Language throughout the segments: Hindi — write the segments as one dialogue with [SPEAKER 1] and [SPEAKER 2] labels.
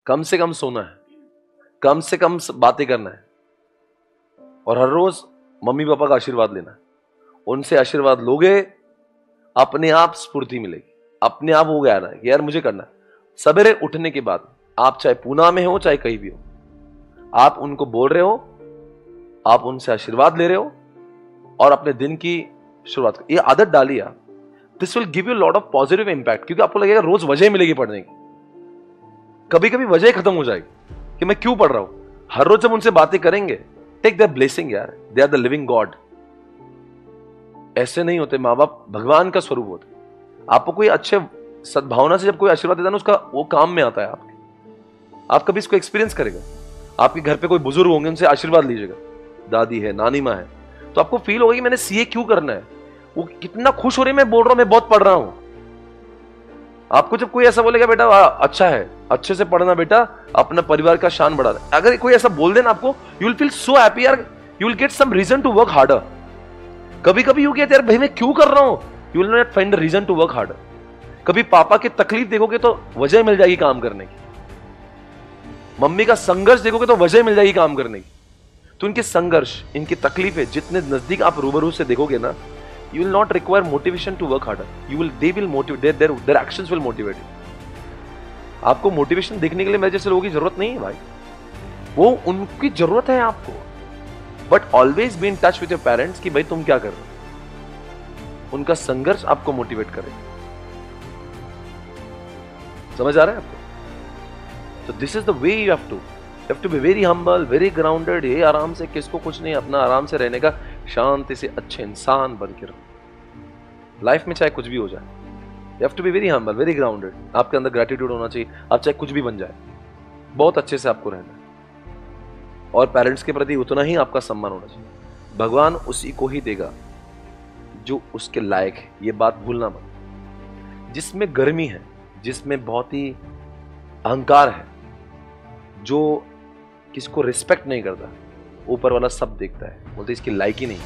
[SPEAKER 1] कम से कम सोना है, कम से कम बातें करना है, और हर रोज मम्मी पापा का आशीर्वाद लेना है। उनसे आशीर्वाद लोगे, अपने आप स्फूर्ति मिलेगी, अपने आप हो गया ना कि यार मुझे करना है। सवेरे उठने के बाद आप चाहे पूना में हो चाहे कहीं भी हो, आप उनको बोल रहे हो, आप उनसे आशीर्वाद ले रहे हो और अपने दिन की शुरुआत, ये आदत डालिए आप। This will give you lot of positive impact, क्योंकि आपको लगेगा रोज वजह मिलेगी पढ़ने की। कभी कभी वजह खत्म हो जाएगी कि मैं क्यों पढ़ रहा हूं। हर रोज जब उनसे बातें करेंगे, टेक देयर ब्लेसिंग यार, they are the living god. ऐसे नहीं होते माँ बाप, भगवान का स्वरूप होते। आपको कोई अच्छे सद्भावना से जब कोई आशीर्वाद देता है ना, उसका वो काम में आता है आपके। आप कभी इसको एक्सपीरियंस करेगा, आपके घर पे कोई बुजुर्ग होंगे, उनसे आशीर्वाद लीजिएगा, दादी है, नानी माँ है, तो आपको फील होगा कि मैंने सीए क्यों करना है। वो कितना खुश हो रही है, मैं बोल रहा हूं मैं बहुत पढ़ रहा हूं। आपको जब कोई ऐसा बोलेगा बेटा अच्छा है, अच्छे से पढ़ना बेटा, अपना परिवार का शान बढ़ा रहा है, अगर कोई ऐसा बोल देना आपको, you will feel so happy यार, you will get some reason to work harder. कभी कभी यू कहते यार भाई मैं क्यों कर रहा हूं, you will not find a reason to work harder. कभी पापा की तकलीफ देखोगे तो वजह मिल जाएगी काम करने की, मम्मी का संघर्ष देखोगे तो वजह मिल जाएगी काम करने की। तो इनके संघर्ष, इनकी तकलीफें जितने नजदीक आप रूबरू से देखोगे ना, you will not require motivation to work harder. They will motivate, their actions will motivate you. आपको मोटिवेशन देखने के लिए मेरे जैसे लोगों की जरूरत नहीं है भाई, वो उनकी जरूरत है आपको। But always be in touch with your parents कि भाई तुम क्या कर रहे हो, उनका संघर्ष आपको मोटिवेट करे। समझ आ रहा है आपको? तो this is the way you have to be very humble, very grounded. ये आराम से, किसको कुछ नहीं, अपना आराम से रहने का, शांति से अच्छे इंसान बन के रहो। लाइफ में चाहे कुछ भी हो जाए, you have to be very humble, very grounded. आपके अंदर ग्रेटिट्यूड होना चाहिए, आप चाहे कुछ भी बन जाए, बहुत अच्छे से आपको रहना है। और पेरेंट्स के प्रति उतना ही आपका सम्मान होना चाहिए। भगवान उसी को ही देगा जो उसके लायक है, ये बात भूलना मत। जिसमें गर्मी है, जिसमें बहुत ही अहंकार है, जो किसको रिस्पेक्ट नहीं करता, ऊपर वाला सब देखता है, बोलते इसकी लायक ही नहीं।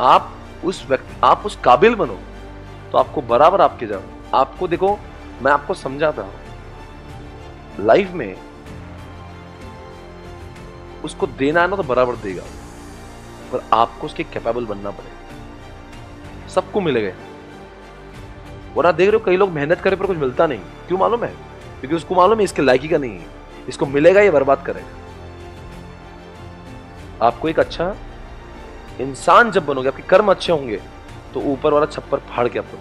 [SPEAKER 1] आप उस व्यक्ति, आप उस काबिल बनो तो आपको बराबर आपके जाओ। आपको देखो, मैं आपको समझाता हूं, लाइफ में उसको देना है ना तो बराबर देगा, पर आपको उसके कैपेबल बनना पड़ेगा। सबको मिलेगा, और आप देख रहे हो कई लोग मेहनत करे पर कुछ मिलता नहीं। क्यों मालूम है? क्योंकि उसको मालूम है इसके लायकी का नहीं है, इसको मिलेगा ये बर्बाद करेगा। आपको एक अच्छा इंसान जब बनोगे, आपके कर्म अच्छे होंगे, तो ऊपर वाला छप्पर फाड़ के आपको,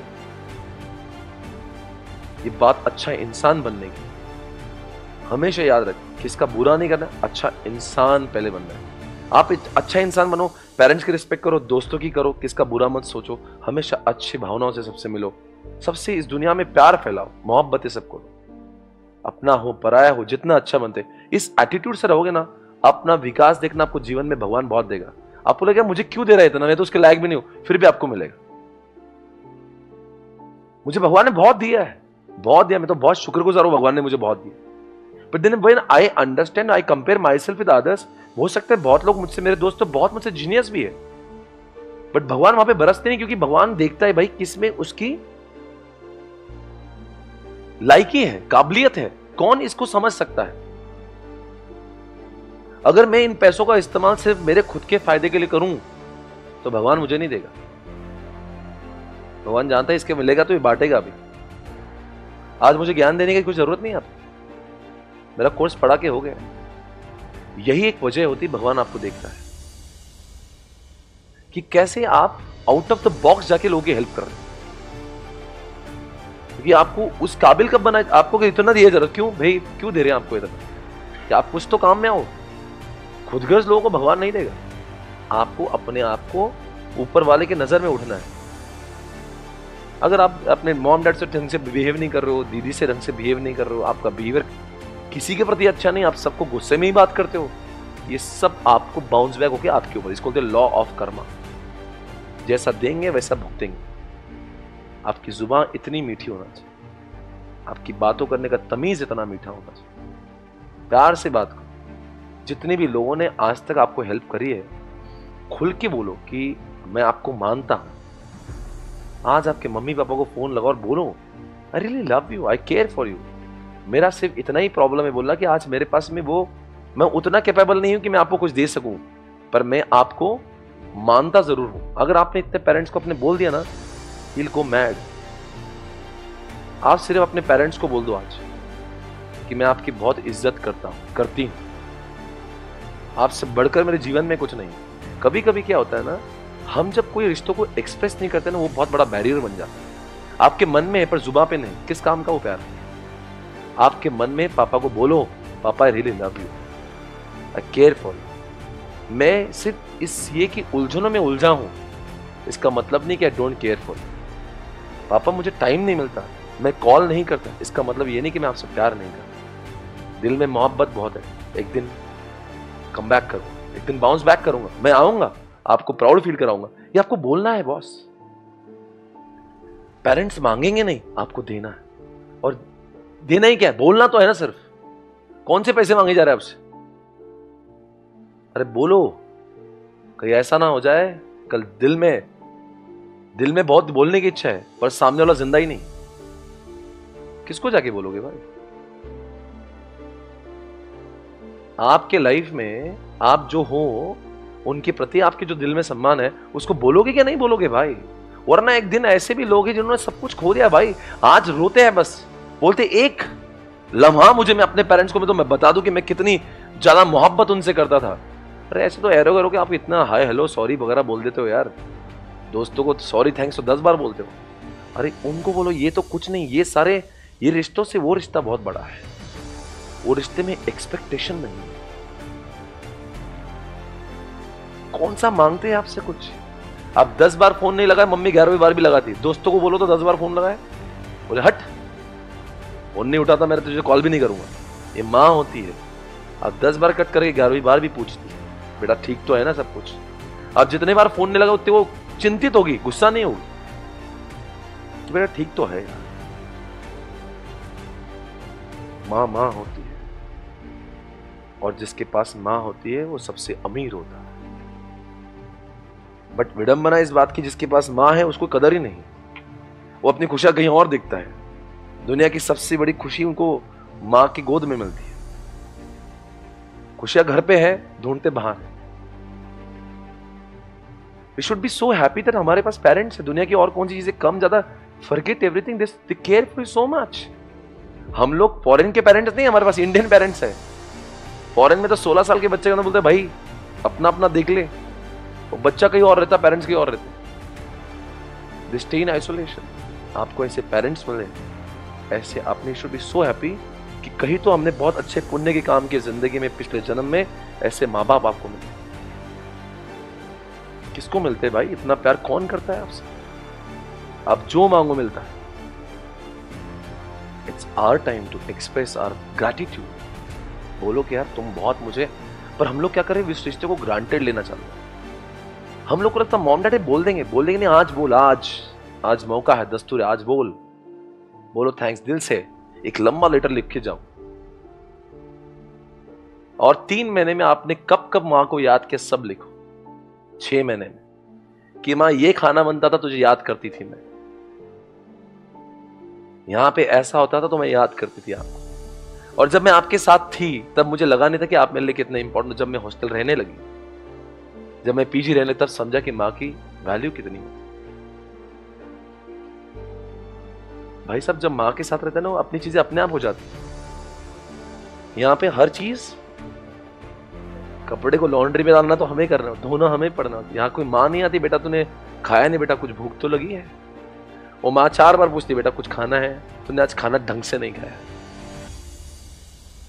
[SPEAKER 1] ये बात अच्छा इंसान बनने की हमेशा याद रखें। किसका बुरा नहीं करना, अच्छा इंसान पहले बनना है। आप अच्छा इंसान बनो, पेरेंट्स की रिस्पेक्ट करो, दोस्तों की करो, किसका बुरा मत सोचो, हमेशा अच्छी भावनाओं से सबसे मिलो, सबसे इस दुनिया में प्यार फैलाओ, मोहब्बत सबको दो। अपना हो पराया हो, जितना अच्छा बनते, इस एटीट्यूड से रहोगे ना, अपना विकास देखना, आपको जीवन में भगवान बहुत देगा। आपको लगेगा मुझे क्यों दे रहा है इतना, मैं तो उसके लायक भी नहीं हूं, फिर भी आपको मिलेगा। मुझे भगवान ने बहुत दिया है, बहुत दिया, मैं तो बहुत शुक्रगुजार हूं, भगवान ने मुझे बहुत दिया। But then when I understand, I compare myself with others, हो सकता है बहुत लोग मुझसे, मेरे दोस्त तो बहुत मुझसे जीनियस भी है, बट भगवान वहां पे बरसते नहीं, क्योंकि भगवान देखता है भाई किसमें उसकी लायकी है, काबिलियत है, कौन इसको समझ सकता है। अगर मैं इन पैसों का इस्तेमाल सिर्फ मेरे खुद के फायदे के लिए करूं, तो भगवान मुझे नहीं देगा। भगवान जानता है इसके मिलेगा तो ये बांटेगा भी। आज मुझे ज्ञान देने की कोई जरूरत नहीं है, आप मेरा कोर्स पढ़ा के हो गया। यही एक वजह होती, भगवान आपको देखता है कि कैसे आप आउट ऑफ द बॉक्स जाके लोगों की हेल्प कर रहे हैं। क्योंकि आपको उस काबिल कब बनाए, आपको इतना दिया जरूरत क्यों भाई, क्यों दे रहे हैं आपको इतना, कि आप कुछ तो काम में आओ। खुदगर्ज लोगों को भगवान नहीं देगा, आपको अपने आप को ऊपर वाले के नजर में उठना है। अगर आप अपने मॉम डैड से ढंग से बिहेव नहीं कर रहे हो, दीदी से ढंग से बिहेव नहीं कर रहे हो, आपका बिहेवियर किसी के प्रति अच्छा नहीं, आप सबको गुस्से में ही बात करते हो, ये सब आपको बाउंस बैक होकर आपके ऊपर, इसको बोलते हैं लॉ ऑफ कर्मा। जैसा देंगे वैसा भुगतेंगे। आपकी जुबान इतनी मीठी होना चाहिए, आपकी बातों करने का तमीज इतना मीठा होना चाहिए, प्यार से बात करो। जितने भी लोगों ने आज तक आपको हेल्प करी है, खुल के बोलो कि मैं आपको मानता हूं। आज आपके मम्मी पापा को फोन लगाओ और बोलो, I really love you, I care for you, मेरा सिर्फ इतना ही प्रॉब्लम है बोलना कि आज मेरे पास में वो, मैं उतना कैपेबल नहीं हूं कि मैं आपको कुछ दे सकूं, पर मैं आपको मानता जरूर हूं। अगर आपने इतने पेरेंट्स को अपने बोल दिया ना, he'll go mad। आप सिर्फ अपने पेरेंट्स को बोल दो आज कि मैं आपकी बहुत इज्जत करता हूं, करती हूं, आपसे बढ़कर मेरे जीवन में कुछ नहीं। कभी कभी क्या होता है ना, हम जब कोई रिश्तों को एक्सप्रेस नहीं करते ना, वो बहुत बड़ा बैरियर बन जाता है। आपके मन में है पर जुबान पे नहीं, किस काम का वो प्यार? आपके मन में पापा को बोलो, पापा I really love you, I care for you. मैं सिर्फ इस ये की उलझनों में उलझा हूं, इसका मतलब नहीं कि I don't care for you. पापा मुझे टाइम नहीं मिलता, मैं कॉल नहीं करता, इसका मतलब ये नहीं कि मैं आपसे प्यार नहीं करता। दिल में मोहब्बत बहुत है, एक दिन कम बैक करूंगा, एक दिन बाउंस बैक करूंगा, मैं आऊंगा, आपको प्राउड फील कराऊंगा। ये आपको बोलना है बॉस। पेरेंट्स मांगेंगे नहीं, आपको देना है। और देना ही क्या है, बोलना तो है ना सिर्फ। कौन से पैसे मांगे जा रहे हैं आपसे? अरे बोलो, कहीं ऐसा ना हो जाए कल दिल में बहुत बोलने की इच्छा है पर सामने वाला जिंदा ही नहीं, किसको जाके बोलोगे भाई? आपके लाइफ में आप जो हो, उनके प्रति आपके जो दिल में सम्मान है, उसको बोलोगे क्या नहीं बोलोगे भाई? वरना एक दिन ऐसे भी लोग हैं जिन्होंने सब कुछ खो दिया भाई, आज रोते हैं, बस बोलते एक लम्हा मुझे, मैं अपने पेरेंट्स को मैं बता दूं कि मैं कितनी ज्यादा मोहब्बत उनसे करता था। अरे ऐसे तो एरो करो कि आप इतना हाय हेलो सॉरी वगैरह बोल देते हो यार, दोस्तों को सॉरी थैंक्स तो 10 बार बोलते हो। अरे उनको बोलो ये तो कुछ नहीं, ये रिश्तों से वो रिश्ता बहुत बड़ा है, वो रिश्ते में एक्सपेक्टेशन नहीं है। कौन सा मांगते हैं आपसे कुछ? आप 10 बार फोन नहीं लगाए, मम्मी 11वीं बार भी लगाती। दोस्तों को बोलो तो 10 बार फोन लगाए, बोले हट फोन नहीं उठाता, मैं तुझे कॉल भी नहीं करूंगा। ये माँ होती है, आप 10 बार कट करके 11वीं बार भी पूछती है, बेटा ठीक तो है ना सब कुछ? आप जितने बार फोन नहीं लगा उतने वो चिंतित होगी, गुस्सा नहीं होगी, बेटा ठीक तो है यार। माँ होती है, और जिसके पास माँ होती है वो सबसे अमीर होता है। बट विडंबना इस बात की, जिसके पास माँ है उसको कदर ही नहीं, वो अपनी खुशियां कहीं और देखता है। दुनिया की सबसे बड़ी खुशी उनको माँ की गोद में मिलती है। खुशियां घर पे है, ढूंढते बाहर है। We should be so happy that हमारे पास पेरेंट्स है। दुनिया की और कौन सी चीजें कम ज्यादा, forget everything, they care for you so much. हम लोग फॉरेन के पेरेंट्स नहीं, हमारे पास इंडियन पेरेंट्स है। फॉरेन में तो 16 साल के बच्चे को बोलते हैं भाई अपना अपना देख ले, तो बच्चा कहीं और रहता, पेरेंट्स कहीं और रहते, दे स्टे इन आइसोलेशन। आपको ऐसे पेरेंट्स मिले, ऐसे आपने शुड बी सो हैप्पी कि कहीं तो हमने बहुत अच्छे पुण्य के काम किए जिंदगी में, पिछले जन्म में ऐसे माँ बाप आपको मिले। किसको मिलते भाई? इतना प्यार कौन करता है आपसे? आप जो मांगो मिलता है। It's our time to express our gratitude. बोलो कि यार तुम बहुत मुझे, पर हम लोग क्या करें, इस रिश्ते को ग्रांटेड लेना चाहते हैं। हम लोग को लगता मॉम डैडी बोल देंगे नहीं, आज बोल, आज मौका है, दस्तूर है, आज बोलो थैंक्स दिल से, एक लंबा लेटर लिख के जाओ। और 3 महीने में आपने कब कब मां को याद किया सब लिखो। 6 महीने में कि मां ये खाना बनता था तुझे याद करती थी, मैं यहां पे ऐसा होता था तो मैं याद करती थी आपको। और जब मैं आपके साथ थी तब मुझे लगा नहीं था कि आप मेरे लिए कितने इंपॉर्टेंट। जब मैं हॉस्टल रहने लगी, जब मैं पीजी रहने, तब समझा कि मां की वैल्यू कितनी होती। भाई साहब जब मां के साथ रहता है ना, वो अपनी चीजें अपने आप हो जाती। यहां पे हर चीज, कपड़े को लॉन्ड्री में डालना तो हमें करना, धोना हमें पड़ना। यहाँ कोई माँ नहीं आती, बेटा तूने खाया नहीं, बेटा कुछ भूख तो लगी है। वो माँ 4 बार पूछती, बेटा कुछ खाना है, तूने आज खाना ढंग से नहीं खाया।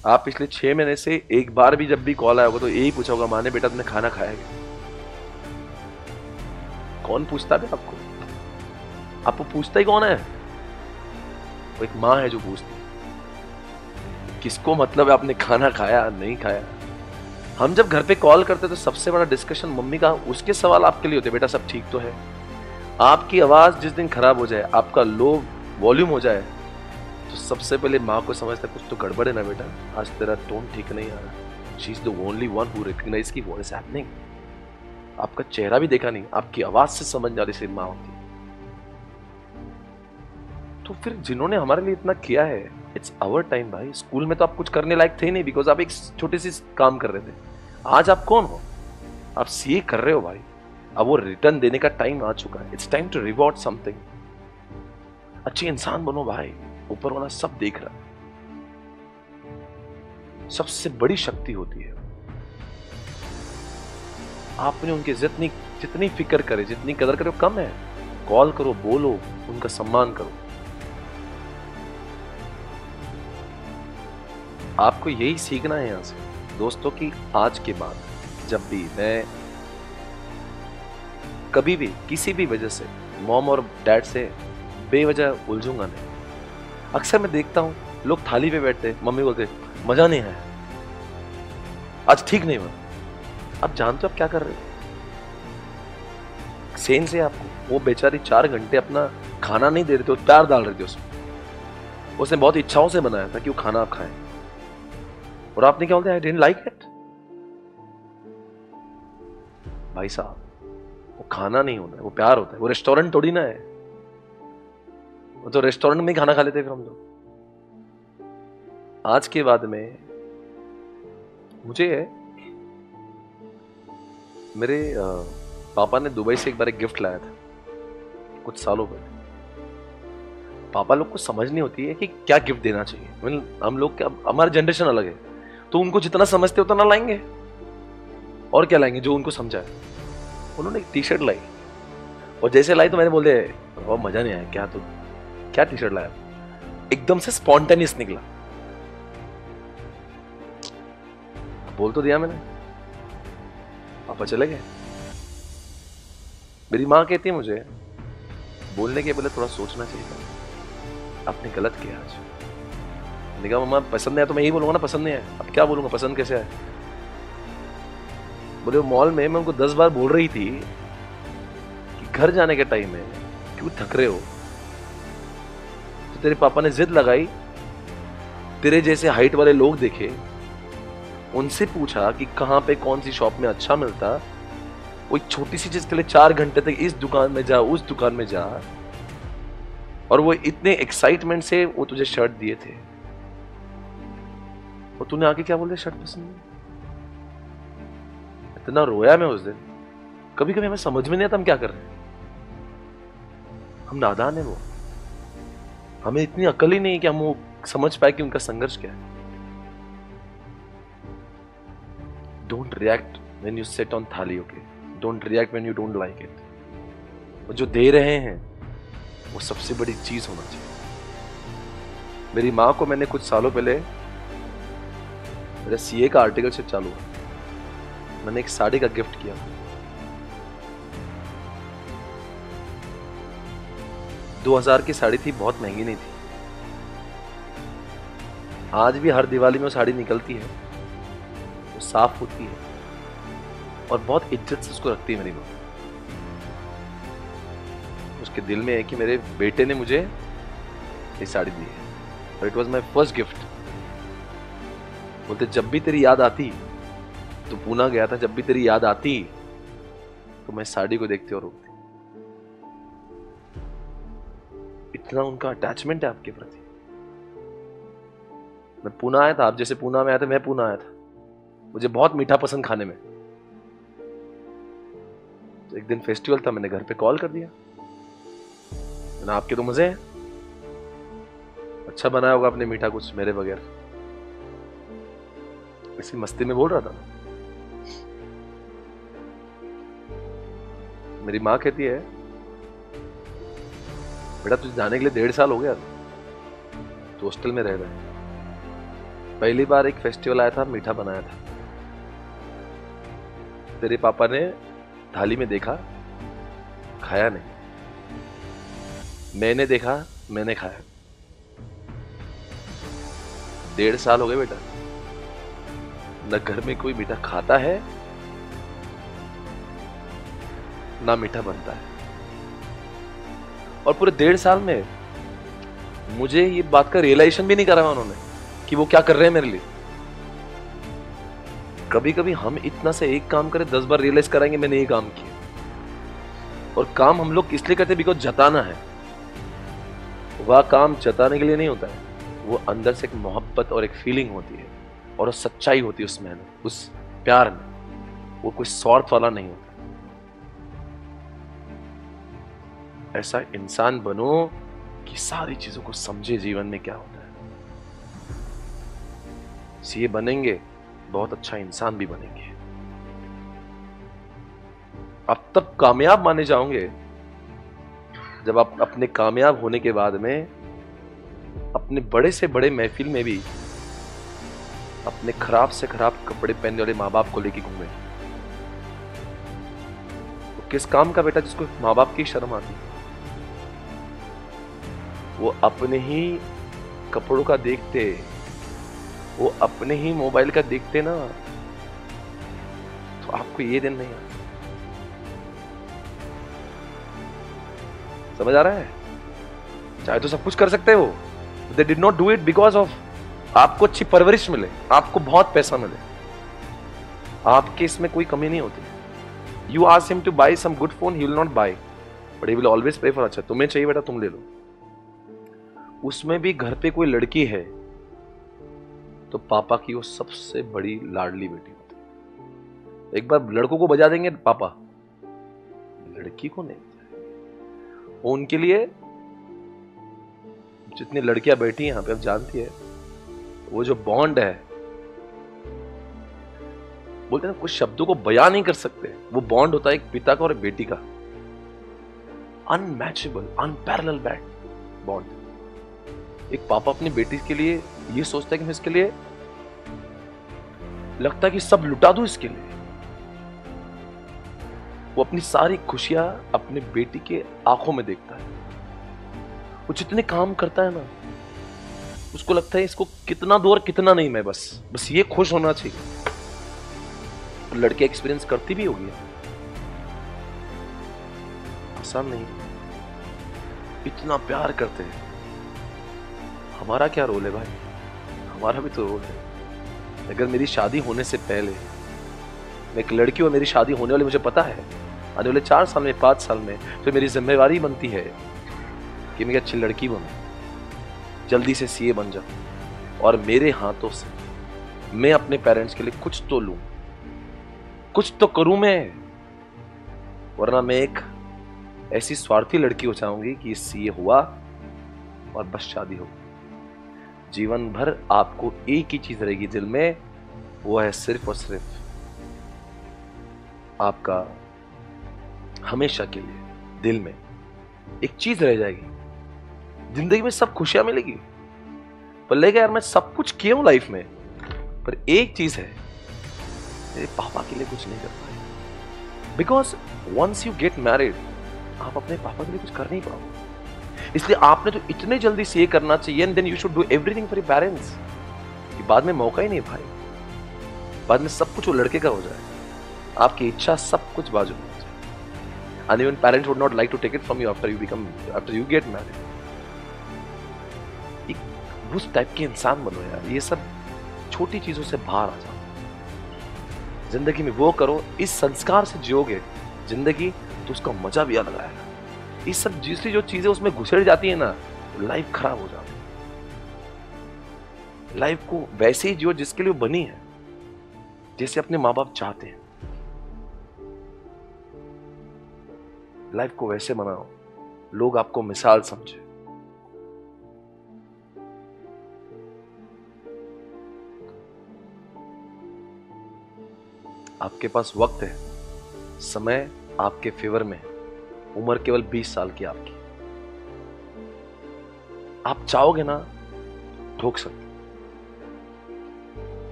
[SPEAKER 1] आप पिछले 6 महीने से एक बार भी जब भी कॉल आया होगा तो यही पूछा होगा माँ ने, बेटा तुमने खाना खाया है? कौन पूछता है आपको? आपको पूछता ही कौन है? वो एक माँ है जो पूछती है। किसको मतलब है आपने खाना खाया नहीं खाया? हम जब घर पे कॉल करते तो सबसे बड़ा डिस्कशन मम्मी का, उसके सवाल आपके लिए होते, बेटा सब ठीक तो है? आपकी आवाज जिस दिन खराब हो जाए, आपका लो वॉल्यूम हो जाए, तो सबसे पहले माँ को समझता कुछ तो गड़बड़ है ना बेटा, आज तेरा टोन ठीक नहीं आ रहा। She is the only one who recognise की व्हाट इज हैपनिंग। आपका चेहरा भी देखा नहीं, आपकी आवाज से समझ जा रही, सिर्फ माँ होती है। तो फिर जिन्होंने हमारे लिए इतना किया है, इट्स आवर टाइम भाई। स्कूल में तो आप कुछ करने लायक थे नहीं, बिकॉज आप एक छोटी सी काम कर रहे थे। आज आप कौन हो? आप सीए कर रहे हो भाई। अब वो रिटर्न देने का टाइम आ चुका है। It's time to reward something. अच्छे इंसान बनो भाई, ऊपर वाला सब देख रहा है। सबसे बड़ी शक्ति होती है आपने उनकी जितनी जितनी फिक्र करे, जितनी कदर करे, वो कम है। कॉल करो, बोलो, उनका सम्मान करो। आपको यही सीखना है यहां से दोस्तों कि आज के बाद जब भी मैं कभी भी किसी भी वजह से मॉम और डैड से बेवजह उलझूंगा नहीं। अक्सर मैं देखता हूं लोग थाली पे बैठते, मम्मी बोलते मजा नहीं आया, आज ठीक नहीं हुआ। आप जानते हो आप क्या कर रहे हो? सेंस है आपको? वो बेचारी 4 घंटे अपना खाना नहीं दे रहे थे, वो प्यार डाल रहे थे उसमें। उसने बहुत इच्छाओं से बनाया था कि वो खाना आप खाएं, और आपने क्या बोलते? I didn't like it. भाई साहब, वो खाना नहीं होता है, वो प्यार होता है। वो रेस्टोरेंट थोड़ी ना है। वो तो रेस्टोरेंट में ही खाना खा लेते फिर हम लोग। आज के बाद में मुझे मेरे पापा ने दुबई से एक बार एक गिफ्ट लाया था कुछ सालों पहले। पापा लोग को समझ नहीं होती है कि क्या गिफ्ट देना चाहिए। हम लोग क्या, हमारी जनरेशन अलग है, तो उनको जितना समझते उतना लाएंगे, और क्या लाएंगे जो उनको समझाए। उन्होंने एक टी शर्ट लाई, और जैसे लाई तो मैंने बोले वो मजा नहीं आया। क्या क्या टी शर्ट लाया? एकदम से स्पॉन्टेनियस निकला। बोल तो दिया मैंने, पापा चले गए। मेरी माँ कहती है मुझे बोलने के पहले थोड़ा सोचना चाहिए था, आपने गलत किया आज। मैंने कहा मम्मा पसंद आया तो मैं यही बोलूंगा ना पसंद नहीं आया। अब क्या बोलूंगा, पसंद कैसे आया? बोले मॉल में मैं उनको 10 बार बोल रही थी कि घर जाने के टाइम में क्यों थक रहे हो, तो तेरे पापा ने जिद लगाई। तेरे जैसे हाइट वाले लोग देखे, उनसे पूछा कि कहां पे कौन सी शॉप में अच्छा मिलता। वो एक छोटी सी चीज के लिए 4 घंटे तक इस दुकान में जा, उस दुकान में जा, और वो इतने एक्साइटमेंट से वो तुझे शर्ट दिए थे, और तूने आके क्या बोल रहे शर्ट पसंद नहीं। इतना रोया मैं उस दिन। कभी कभी हमें समझ में नहीं आता हम क्या कर रहे हैं। हम नादान है। वो हमें इतनी अकल ही नहीं कि हम वो समझ पाए कि उनका संघर्ष क्या है। Don't react when you sit on thali, okay? Don't react when you don't like it. वो जो दे रहे हैं वो सबसे बड़ी चीज होना चाहिए। मेरी मां को मैंने कुछ सालों पहले, मेरा सीए का आर्टिकलशिप चालू हुआ, मैंने एक साड़ी का गिफ्ट किया। 2000 की साड़ी थी, बहुत महंगी नहीं थी। आज भी हर दिवाली में वो साड़ी निकलती है, वो साफ होती है, और बहुत इज्जत से उसको रखती है मेरी मां। उसके दिल में है कि मेरे बेटे ने मुझे ये साड़ी दी है, और it was my first gift. बोलते जब भी तेरी याद आती, तो पूना गया था, जब भी तेरी याद आती तो मैं साड़ी को देखती और रोती। इतना उनका अटैचमेंट है आपके प्रति। मैं पूना आया था, आप जैसे पूना में आया था, मैं पूना आया था। मुझे बहुत मीठा पसंद खाने में। तो एक दिन फेस्टिवल था, मैंने घर पे कॉल कर दिया, मैंने आपके तो मजे हैं, अच्छा बनाया होगा आपने मीठा कुछ मेरे बगैर। इसी मस्ती में बोल रहा था। मेरी माँ कहती है बेटा तुझे जाने के लिए 1.5 साल हो गया, तो हॉस्टल में रह रहा है। पहली बार एक फेस्टिवल आया था, मीठा बनाया था, तेरे पापा ने थाली में देखा, खाया नहीं। मैंने देखा, मैंने खाया। 1.5 साल हो गए बेटा, न घर में कोई मीठा खाता है, ना मीठा बनता है। और पूरे 1.5 साल में मुझे ये बात का रियलाइजेशन भी नहीं करा उन्होंने कि वो क्या कर रहे हैं मेरे लिए। कभी कभी हम इतना से एक काम करें, 10 बार रियलाइज कराएंगे मैंने ये काम किया। और काम हम लोग इसलिए करते बिकॉज जताना है। वह काम जताने के लिए नहीं होता है, वो अंदर से एक मोहब्बत और एक फीलिंग होती है और सच्चाई होती है उसमें, उस प्यार में। वो कोई स्वार्थ वाला नहीं होता। ऐसा इंसान बनो कि सारी चीजों को समझे जीवन में क्या होता है। सीए बनेंगे, बहुत अच्छा इंसान भी बनेंगे। आप तब कामयाब माने जाओगे जब आप अपने कामयाब होने के बाद में अपने बड़े से बड़े महफिल में भी अपने खराब से खराब कपड़े पहनने वाले माँ बाप को लेके घूमे। तो किस काम का बेटा जिसको माँ बाप की शर्म आती? वो अपने ही कपड़ों का देखते, वो अपने ही मोबाइल का देखते ना, तो आपको ये दिन नहीं आता। समझ आ रहा है? चाहे तो सब कुछ कर सकते हो, they did not do it because of आपको अच्छी परवरिश मिले, आपको बहुत पैसा मिले, आपके इसमें कोई कमी नहीं होती। You ask him to buy some good phone, he will not buy, but he will always pay for. अच्छा तुम्हें चाहिए बेटा, तुम ले लो। उसमें भी घर पे कोई लड़की है तो पापा की वो सबसे बड़ी लाडली बेटी होती है। एक बार लड़कों को बजा देंगे पापा, लड़की को नहीं। उनके लिए जितनी लड़कियां बैठी हैं यहां पे, आप जानती है, वो जो बॉन्ड है, बोलते हैं कुछ शब्दों को बयां नहीं कर सकते। वो बॉन्ड होता है एक पिता का और एक बेटी का, अनमैचेबल, अनपैरेलल बॉन्ड। एक पापा अपनी बेटी के लिए ये सोचता है कि मैं इसके लिए लगता है कि सब लुटा दूं इसके लिए। वो अपनी सारी खुशियां अपने बेटी के आंखों में देखता है। वो जितने काम करता है ना, उसको लगता है इसको कितना दो और कितना नहीं, मैं बस ये खुश होना चाहिए। तो लड़के एक्सपीरियंस करती भी होगी, आसान नहीं। इतना प्यार करते हैं। हमारा क्या रोल है भाई? हमारा भी तो रोल है। अगर मेरी शादी होने से पहले मैं एक लड़की और मेरी शादी होने वाली, मुझे पता है आने वाले 4 साल में, 5 साल में, तो मेरी जिम्मेवारी बनती है कि मैं अच्छी लड़की बनूं, जल्दी से सीए बन जाऊं और मेरे हाथों से मैं अपने पेरेंट्स के लिए कुछ तो लूं, कुछ तो करूं मैं। वरना मैं एक ऐसी स्वार्थी लड़की हो जाऊंगी कि सीए हुआ और बस शादी हो। जीवन भर आपको एक ही चीज रहेगी दिल में, वो है सिर्फ और सिर्फ आपका, हमेशा के लिए दिल में एक चीज रह जाएगी। जिंदगी में सब खुशियां मिलेगी, पर लेगा यार मैं सब कुछ किया हूं लाइफ में, पर एक चीज है, मेरे पापा के लिए कुछ नहीं कर पाए। Because once you get married, आप अपने पापा के लिए कुछ कर नहीं पाओगे। इसलिए आपने तो इतने जल्दी से ये करना चाहिए, and then you should do everything for your parents, कि बाद में मौका ही नहीं भाई, बाद में सब कुछ वो लड़के का हो जाए, आपकी इच्छा सब कुछ बाजू में हो जाए। And even parents would not like to take it from you after you get married. उस टाइप के इंसान बनो यार। ये सब छोटी चीजों से बाहर आ जाओ। जिंदगी में वो करो, इस संस्कार से जियोगे जिंदगी, तो उसका मजा भी अलग आएगा। इस सब दूसरी जो चीजें उसमें घुसड़ जाती है ना, तो लाइफ खराब हो जाती है। लाइफ को वैसे ही जियो जिसके लिए बनी है, जैसे अपने माँ बाप चाहते हैं। लाइफ को वैसे बनाओ, लोग आपको मिसाल समझे। आपके पास वक्त है, समय आपके फेवर में है, उम्र केवल 20 साल की आपकी। आप चाहोगे ना, ठोक सकते।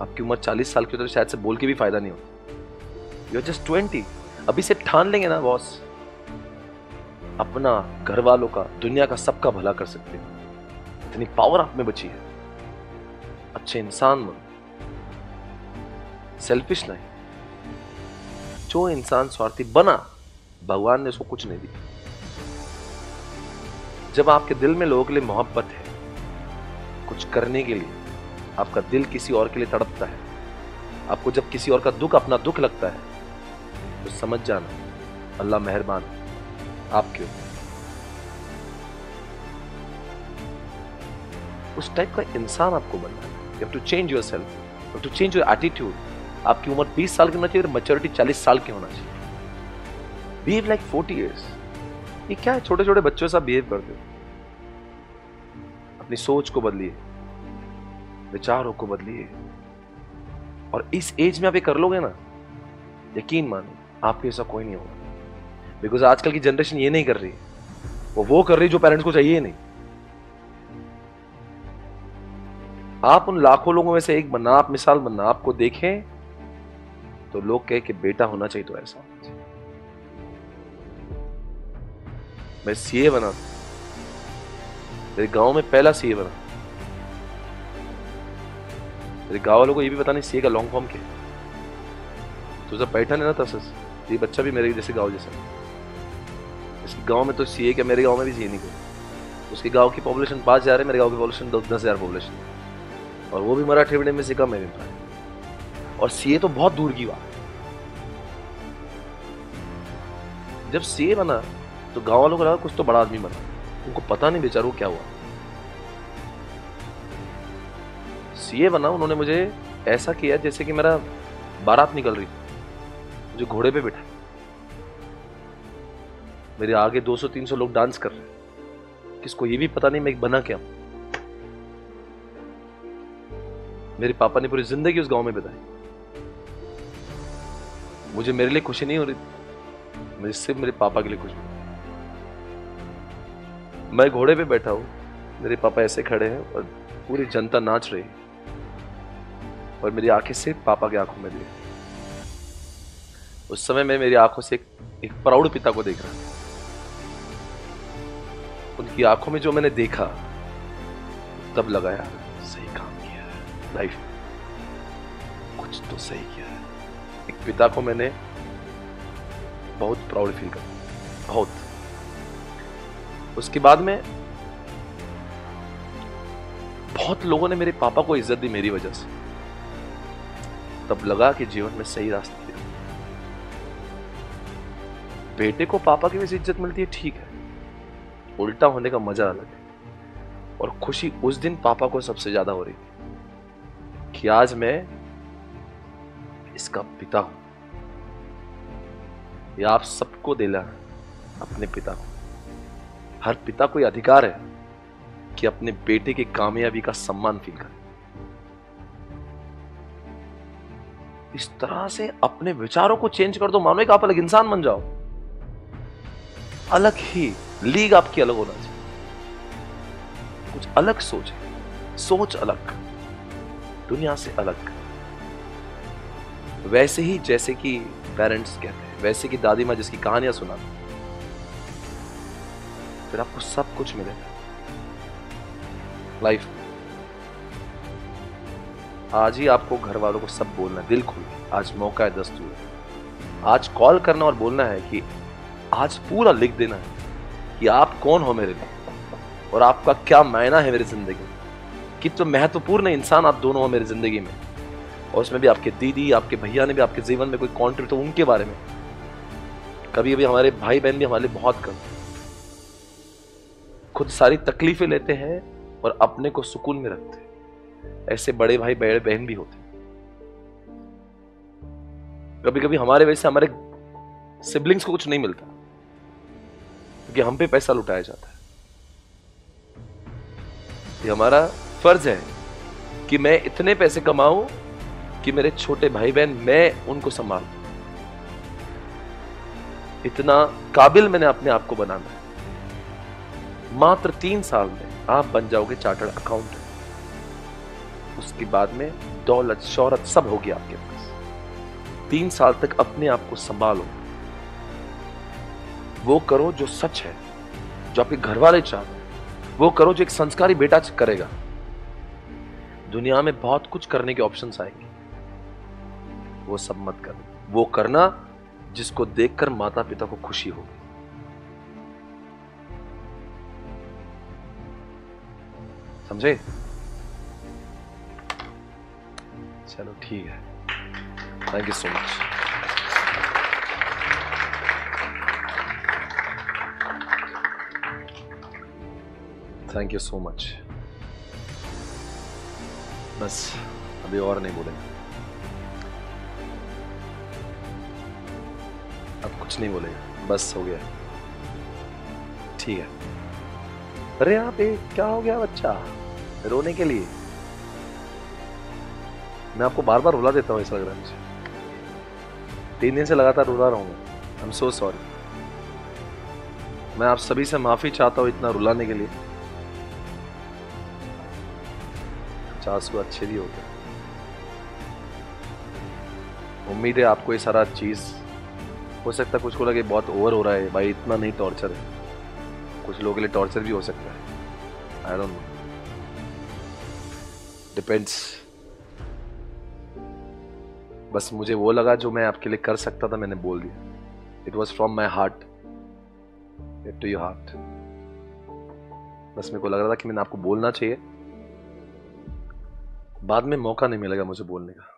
[SPEAKER 1] आपकी उम्र 40 साल की हो तो शायद से बोल के भी फायदा नहीं होता। You are just 20। अभी से ठान लेंगे ना बॉस, अपना, घर वालों का, दुनिया का, सबका भला कर सकते हो। इतनी पावर आप में बची है। अच्छे इंसान बनो, सेल्फिश नहीं। जो इंसान स्वार्थी बना, भगवान ने उसको कुछ नहीं दिया। जब आपके दिल में लोगों के लिए मोहब्बत है, कुछ करने के लिए, आपका दिल किसी और के लिए तड़पता है, आपको जब किसी और का दुख अपना दुख लगता है, तो समझ जाना अल्लाह मेहरबान आपके ऊपर। उस टाइप का इंसान आपको बनना है। You have to change yourself, you have to change your attitude. आपकी उम्र 20 साल की होना चाहिए, मैच्योरिटी 40 साल की होना चाहिए। Behave like 40 years। ये क्या है, छोटे छोटे बच्चों से आप बिहेव करते हो। अपनी सोच को बदलिए, विचारों को बदलिए, और इस एज में आप ये कर लोगे ना, यकीन मानिए आपके ऐसा कोई नहीं होगा। बिकॉज आजकल की जनरेशन ये नहीं कर रही है, वो कर रही जो पेरेंट्स को चाहिए नहीं। आप उन लाखों लोगों में से एक बनना, आप मिसाल बनना। आपको देखें तो लोग कहे कि बेटा होना चाहिए तो ऐसा होना चाहिए। मैं सीए बना, मेरे गांव में पहला सीए बना। मेरे गांव वालों को ये भी पता नहीं सीए का लॉन्ग फॉर्म क्या है। तो जब पैटर्न है ना तसस, ये बच्चा भी मेरे जैसे गांव जैसा। इसके गांव में तो सीए क्या, मेरे गांव में भी सीए नहीं कोई। उसके गांव की पॉपुलेशन 5,000 है, मेरे गांव की पॉपुलेशन 10,000 पॉपुलेशन, और वो भी मराठी मीडियम में सीखा, मैं भी मराठी। और सीए तो बहुत दूर की बात है। जब सीए बना तो गांव वालों को लगा कुछ तो बड़ा आदमी बना। उनको पता नहीं बेचारों को क्या हुआ। सीए बना, उन्होंने मुझे ऐसा किया जैसे कि मेरा बारात निकल रही, मुझे घोड़े पे बिठा, मेरे आगे 200-300 लोग डांस कर रहे, किसको ये भी पता नहीं मैं बना क्या। मेरे पापा ने पूरी जिंदगी उस गांव में बिताई। मुझे मेरे लिए खुशी नहीं हो रही, मुझे सिर्फ मेरे पापा के लिए खुशी। मैं घोड़े पे बैठा हूं, मेरे पापा ऐसे खड़े हैं और पूरी जनता नाच रही, और मेरी आंखें सिर्फ पापा की आंखों में ली। उस समय मैं मेरी आंखों से एक प्राउड पिता को देख रहा था। उनकी आंखों में जो मैंने देखा, तब लगा यार सही काम किया है लाइफ में, कुछ तो सही किया है। एक पिता को मैंने बहुत प्राउड फील करा, बहुत। उसके बाद में बहुत लोगों ने मेरे पापा को इज्जत दी मेरी वजह से। तब लगा कि जीवन में सही रास्ता दिया। बेटे को पापा की वजह से इज्जत मिलती है, ठीक है, उल्टा होने का मजा अलग है। और खुशी उस दिन पापा को सबसे ज्यादा हो रही थी कि आज मैं इसका पिता हूं। यह आप सबको दिला अपने पिता को। हर पिता को यह अधिकार है कि अपने बेटे की कामयाबी का सम्मान फील करे। इस तरह से अपने विचारों को चेंज कर दो, मानो एक आप अलग इंसान बन जाओ। अलग ही लीग आपकी अलग होना चाहिए। कुछ अलग सोचे, सोच अलग, दुनिया से अलग। वैसे ही जैसे कि पेरेंट्स कहते हैं, वैसे कि दादी माँ जिसकी कहानियां सुना, फिर आपको सब कुछ मिलेगा लाइफ में। आज ही आपको घर वालों को सब बोलना है, दिल खोल के। आज मौका है, दस्तूर है। आज कॉल करना और बोलना है कि आज पूरा लिख देना है कि आप कौन हो मेरे लिए, और आपका क्या मायना है मेरी जिंदगी में। कितना महत्वपूर्ण इंसान आप दोनों हो मेरी जिंदगी में, और उसमें भी आपके दीदी, आपके भैया ने भी आपके जीवन में कोई कॉन्ट्रीब्यूट, तो उनके बारे में। कभी कभी हमारे भाई बहन भी हमारे लिए बहुत कम, खुद सारी तकलीफें लेते हैं और अपने को सुकून में रखते हैं। ऐसे बड़े भाई बड़े बहन भी होते हैं। कभी कभी हमारे वजह से हमारे सिबलिंग्स को कुछ नहीं मिलता, क्योंकि हम पे पैसा लुटाया जाता है। ये हमारा फर्ज है कि मैं इतने पैसे कमाऊं कि मेरे छोटे भाई बहन, मैं उनको संभालूं। इतना काबिल मैंने अपने आप को बनाना है। मात्र 3 साल में आप बन जाओगे चार्टर्ड अकाउंटेंट। उसके बाद में दौलत, शोहरत सब होगी आपके पास। 3 साल तक अपने आप को संभालो। वो करो जो सच है, जो आपके घर वाले चाहते हैं। वो करो जो एक संस्कारी बेटा करेगा। दुनिया में बहुत कुछ करने के ऑप्शंस आएंगे, वो सब मत करना। वो करना जिसको देखकर माता पिता को खुशी होगी। समझे? चलो ठीक है, thank you so much. Thank you so much. बस अभी और नहीं बोलेंगे, अब कुछ नहीं बोलेगा, बस हो गया। ठीक है। अरे आप क्या हो गया बच्चा रोने के लिए? मैं आपको बार बार रुला देता हूँ, ऐसा लग रहा है मुझे। 3 दिन से लगातार रुला रहा हूँ। I am so sorry. मैं आप सभी से माफी चाहता हूँ इतना रुलाने के लिए। 50 को अच्छे भी होते। उम्मीद है आपको ये सारा चीज, हो सकता है कुछ को लगे बहुत ओवर हो रहा है भाई, इतना नहीं टॉर्चर है। कुछ लोगों के लिए टॉर्चर भी हो सकता है, आई डोंट नो, डिपेंड्स। बस मुझे वो लगा जो मैं आपके लिए कर सकता था, मैंने बोल दिया। It was from my heart to your heart. बस मेरे को लग रहा था कि मैंने आपको बोलना चाहिए, बाद में मौका नहीं मिलेगा मुझे बोलने का।